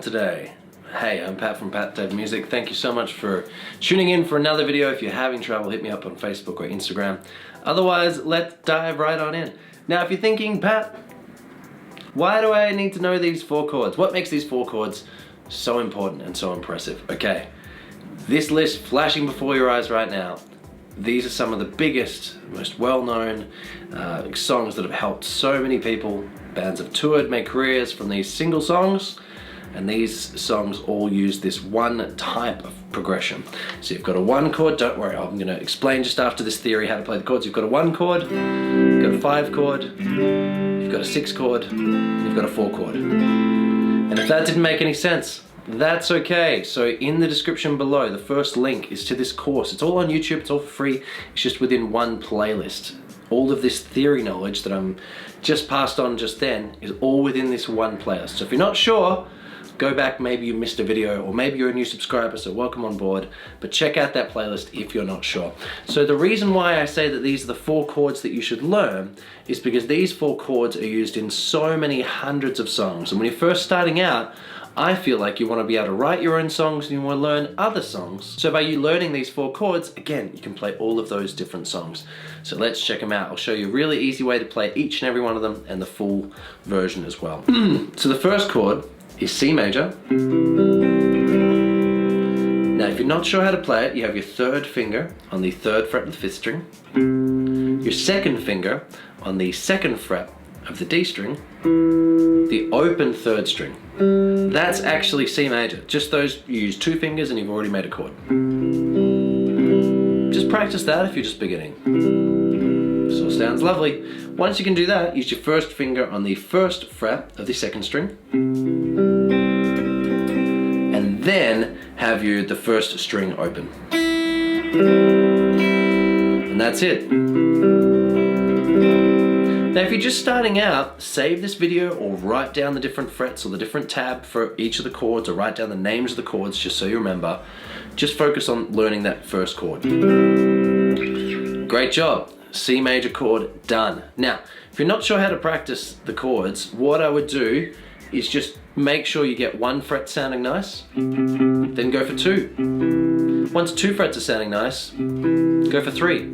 today. Hey, I'm Pat from Pat Dave Music. Thank you so much for tuning in for another video. If you're having trouble, hit me up on Facebook or Instagram. Otherwise, let's dive right on in. Now, if you're thinking, Pat, why do I need to know these 4 chords? What makes these 4 chords so important and so impressive? Okay, this list flashing before your eyes right now, these are some of the biggest, most well-known songs that have helped so many people. Bands have toured, made careers from these single songs, and these songs all use this one type of progression. So you've got a 1 chord, don't worry, I'm gonna explain just after this theory how to play the chords. You've got a 1 chord, you've got a 5 chord, you've got a 6 chord, and you've got a 4 chord. And if that didn't make any sense, that's okay. So in the description below, the first link is to this course. It's all on YouTube, it's all for free. It's just within one playlist. All of this theory knowledge that I'm just passed on just then is all within this one playlist. So if you're not sure, go back, maybe you missed a video, or maybe you're a new subscriber, so welcome on board, but check out that playlist if you're not sure. So the reason why I say that these are the 4 chords that you should learn is because these 4 chords are used in so many hundreds of songs. And when you're first starting out, I feel like you want to be able to write your own songs and you want to learn other songs. So by you learning these 4 chords, again, you can play all of those different songs. So let's check them out. I'll show you a really easy way to play each and every one of them and the full version as well. So the first chord is C major. Now if you're not sure how to play it, you have your 3rd finger on the 3rd fret of the 5th string, your 2nd finger on the 2nd fret of the D string, the open 3rd string. That's actually C major. Just those, you use 2 fingers and you've already made a chord. Just practice that if you're just beginning. This all sounds lovely. Once you can do that, use your 1st finger on the 1st fret of the 2nd string, and then have the 1st string open. And that's it. Now if you're just starting out, save this video or write down the different frets or the different tab for each of the chords, or write down the names of the chords just so you remember. Just focus on learning that 1st chord. Great job. C major chord, done. Now, if you're not sure how to practice the chords, what I would do is just make sure you get 1 fret sounding nice, then go for 2. Once 2 frets are sounding nice, go for 3.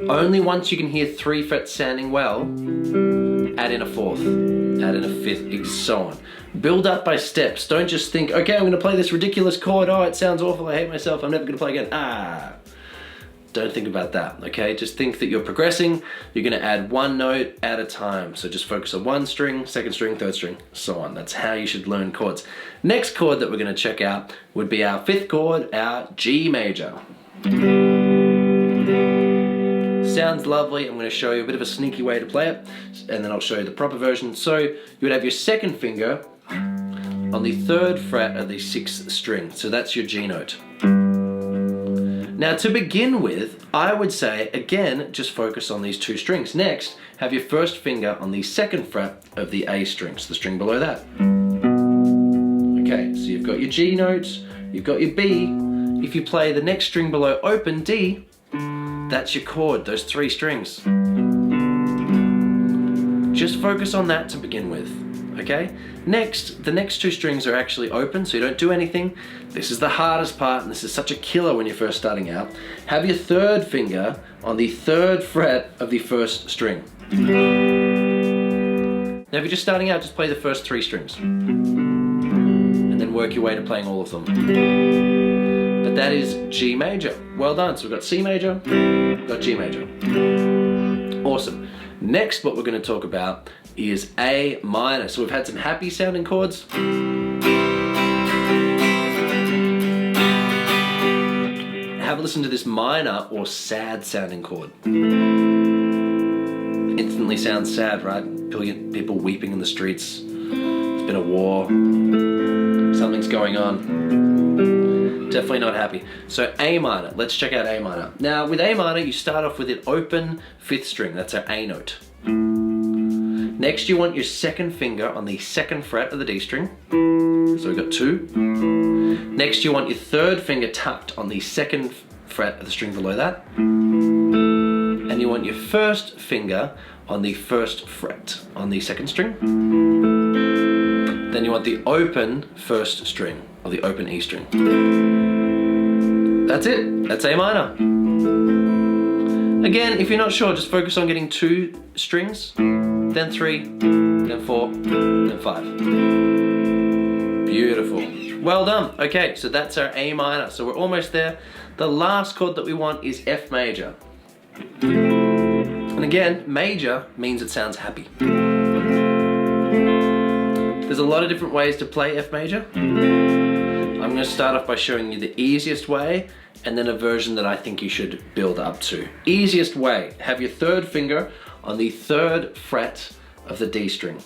Only once you can hear 3 frets sounding well, add in a 4th, add in a 5th, and so on. Build up by steps. Don't just think, okay, I'm gonna play this ridiculous chord, oh, it sounds awful, I hate myself, I'm never gonna play again. Don't think about that, okay? Just think that you're progressing. You're gonna add 1 note at a time. So just focus on 1 string, 2nd string, 3rd string, so on. That's how you should learn chords. Next chord that we're gonna check out would be our 5th chord, our G major. Sounds lovely. I'm gonna show you a bit of a sneaky way to play it, and then I'll show you the proper version. So you would have your 2nd finger on the 3rd fret of the 6th string. So that's your G note. Now to begin with, I would say, again, just focus on these 2 strings. Next, have your 1st finger on the 2nd fret of the A string, so the string below that. Okay, so you've got your G notes, you've got your B. If you play the next string below open, D, that's your chord, those 3 strings. Just focus on that to begin with. Okay? Next, the next 2 strings are actually open, so you don't do anything. This is the hardest part, and this is such a killer when you're first starting out. Have your 3rd finger on the 3rd fret of the 1st string. Now if you're just starting out, just play the first 3 strings. And then work your way to playing all of them. But that is G major. Well done. So we've got C major, we've got G major. Awesome. Next, what we're going to talk about is A minor. So we've had some happy sounding chords. Have a listen to this minor or sad sounding chord. Instantly sounds sad, right? People weeping in the streets. There's been a war. Something's going on. Definitely not happy. So A minor, let's check out A minor. Now with A minor, you start off with an open 5th string. That's our A note. Next, you want your 2nd finger on the 2nd fret of the D string. So we've got 2. Next, you want your 3rd finger tucked on the 2nd fret of the string below that. And you want your 1st finger on the 1st fret on the 2nd string. then you want the open first string, or the open E string. That's it, that's A minor. Again, if you're not sure, just focus on getting 2 strings, then 3, then 4, then 5. Beautiful. Well done. Okay, so that's our A minor. So we're almost there. The last chord that we want is F major. And again, major means it sounds happy. There's a lot of different ways to play F major. I'm going to start off by showing you the easiest way, and then a version that I think you should build up to. Easiest way, have your 3rd finger on the 3rd fret of the D string.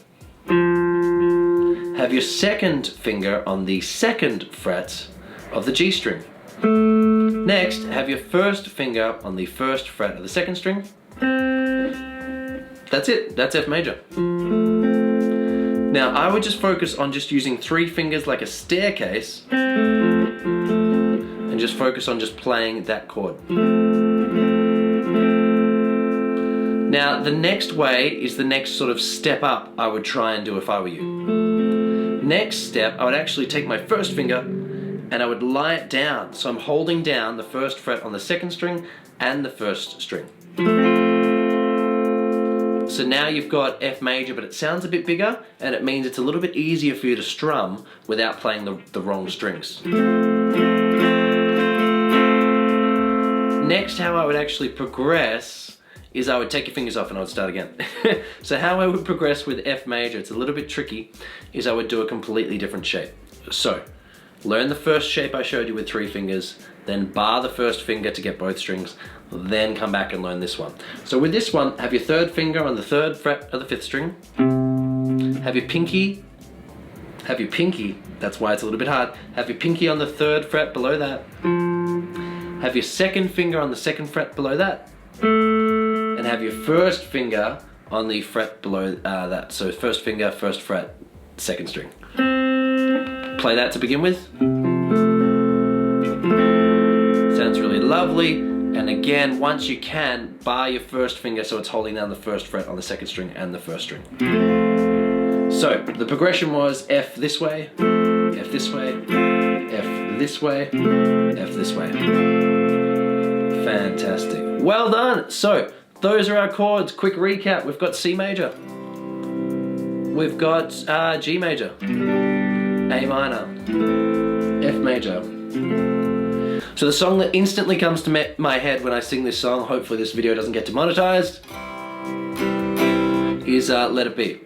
Have your 2nd finger on the 2nd fret of the G string. Next, have your 1st finger on the 1st fret of the 2nd string. That's it, that's F major. Now, I would just focus on just using 3 fingers like a staircase, and just focus on just playing that chord. Now, the next way is the next sort of step up I would try and do if I were you. Next step, I would actually take my 1st finger and I would lie it down. So I'm holding down the 1st fret on the 2nd string and the 1st string. So now you've got F major, but it sounds a bit bigger, and it means it's a little bit easier for you to strum without playing the wrong strings. Next, how I would actually progress is I would take your fingers off and I would start again. So how I would progress with F major, it's a little bit tricky, is I would do a completely different shape. So, learn the first shape I showed you with 3 fingers, then bar the 1st finger to get both strings, then come back and learn this one. So with this one, have your 3rd finger on the 3rd fret of the 5th string, have your pinky, that's why it's a little bit hard, have your pinky on the 3rd fret below that, have your 2nd finger on the 2nd fret below that, and have your 1st finger on the fret below that. So 1st finger, 1st fret, 2nd string. Play that to begin with. Sounds really lovely. And again, once you can, bar your 1st finger so it's holding down the 1st fret on the 2nd string and the 1st string. So the progression was F this way, F this way, F this way, F this way. Fantastic. Well done. So those are our chords. Quick recap. We've got C major. We've got G major, A minor, F major. So the song that instantly comes to my head when I sing this song, hopefully this video doesn't get demonetized, is Let It Be.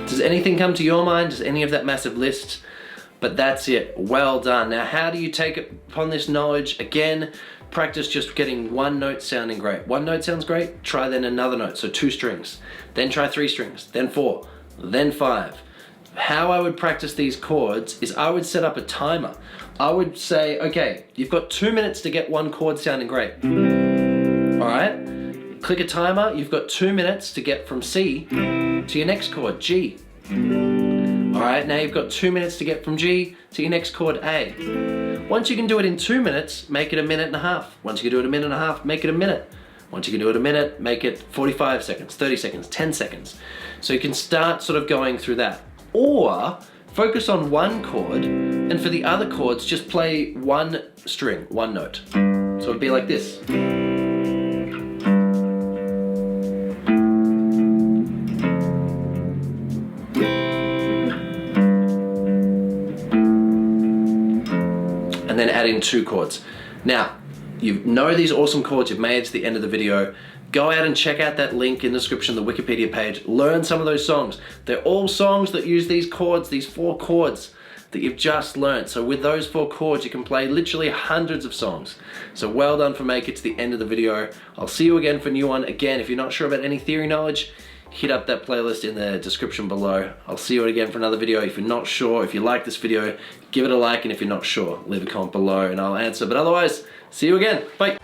Does anything come to your mind? Does any of that massive list? But that's it. Well done. Now, how do you take upon this knowledge? Again, practice just getting 1 note sounding great. 1 note sounds great, try then another note, so 2 strings. Then try 3 strings, then 4, then 5. How I would practice these chords is I would set up a timer. I would say, okay, you've got 2 minutes to get 1 chord sounding great. All right, click a timer, you've got 2 minutes to get from C to your next chord, G. All right, now you've got 2 minutes to get from G to your next chord, A. Once you can do it in 2 minutes, make it 1.5 minutes. Once you can do it 1.5 minutes, make it a minute. Once you can do it a minute, make it 45 seconds, 30 seconds, 10 seconds. So you can start sort of going through that. Or focus on 1 chord, and for the other chords, just play 1 string, 1 note. So it'd be like this. And then add in 2 chords. Now, you know these awesome chords you've made to the end of the video. Go out and check out that link in the description, the Wikipedia page. Learn some of those songs. They're all songs that use these chords, these 4 chords that you've just learned. So with those 4 chords, you can play literally hundreds of songs. So well done for making it to the end of the video. I'll see you again for a new one. Again, if you're not sure about any theory knowledge, hit up that playlist in the description below. I'll see you again for another video. If you're not sure, if you like this video, give it a like, and if you're not sure, leave a comment below and I'll answer. But otherwise, see you again. Bye.